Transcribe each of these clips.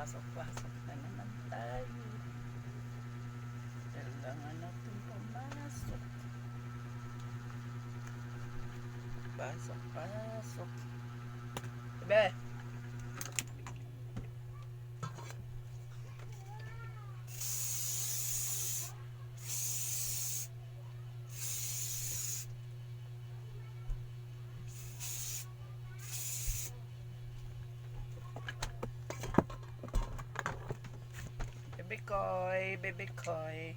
Pasok na naman tayo. Kailangan natin pumasok. Pasok. Bebe! Baby Koy.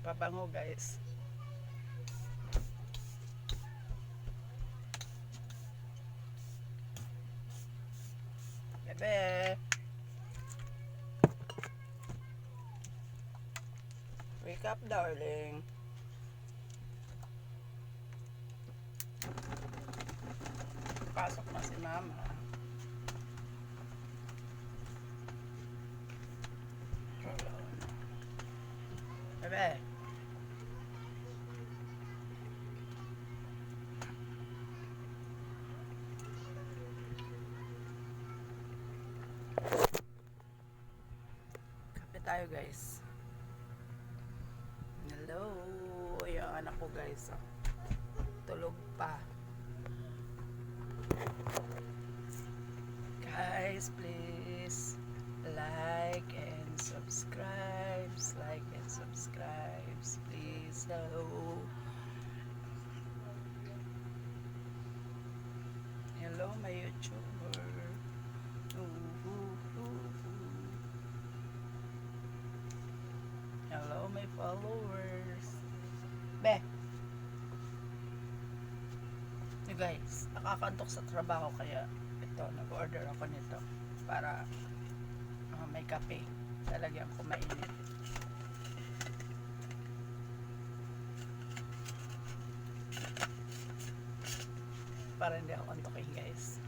Pabango guys. Bebe. Wake up, darling. Pasok na si mama. Bebe. Kape tayo guys. Hello. Yung anak ko guys. Tulog pa. Guys, please like and subscribe. Please. Hello, my YouTuber. Hello, my followers. Be. Guys, nakakantok sa trabaho kaya ito, nag-order ako nito para may kape. Talagyan ko mainit. Para hindi ako antokin guys.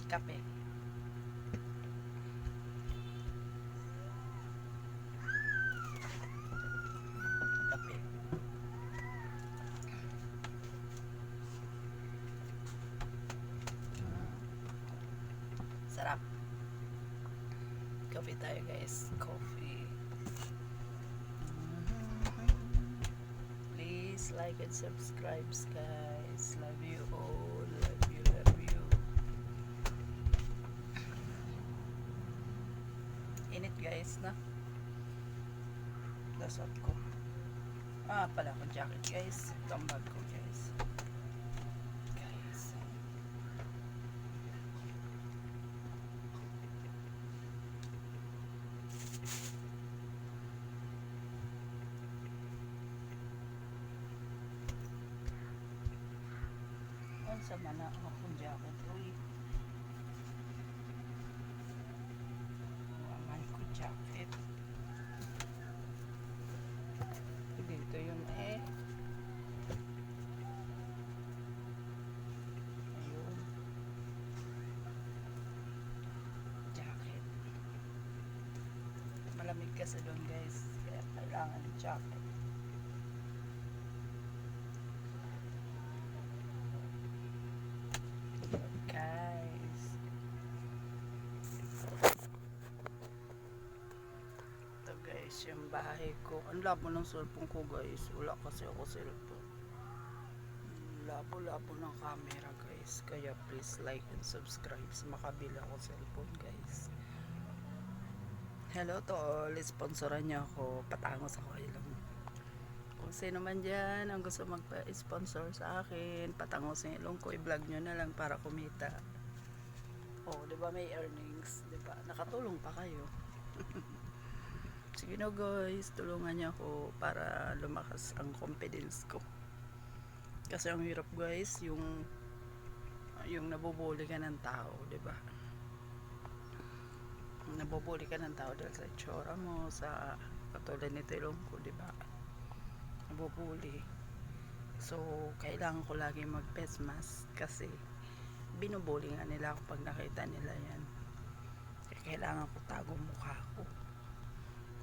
Kape. Sarap. Coffee tayo guys. Coffee. Please like and subscribe guys. Love you all. Love you. Init guys na. Dasot ko. Pala ko jacket guys. Itong bag ko guys. Sa mana akong jacket uy waman ko jacket dito yun ayun jacket malamig kasi doon guys kaya kailangan ng jacket. Yung bahay ko, ang labo ng cellphone ko guys, wala kasi ako cellphone, labo ng camera guys, kaya please like and subscribe, makabili ako cellphone guys. Hello to all, sponsoran niyo ako, patangos ako ilang kung sino man dyan ang gusto magpa-sponsor sa akin, patangosin ilong ko, i-vlog nyo na lang para kumita. Diba may earnings, diba nakatulong pa kayo. Sige na guys, tulungan niyo ako para lumakas ang confidence ko. Kasi ang hirap guys, yung nabubuli ka ng tao, 'di ba? Nabubuli ka ng tao dahil sa itsura mo, sa katulad nito ilong ko, 'di ba? Nabubuli. So, kailangan ko lagi mag-face mask kasi binubuli nga nila ako pag nakita nila 'yan. Kaya kailangan ko tago mukha ko.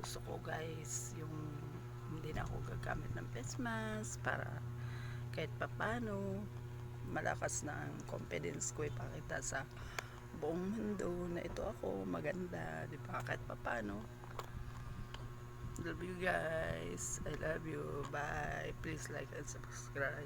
Gusto ko guys yung hindi na ako gagamit ng face mask para kahit papano malakas na ang confidence ko ipakita sa buong mundo na ito ako maganda, di ba? Kahit papano. Love you guys. I love you. Bye. Please like and subscribe.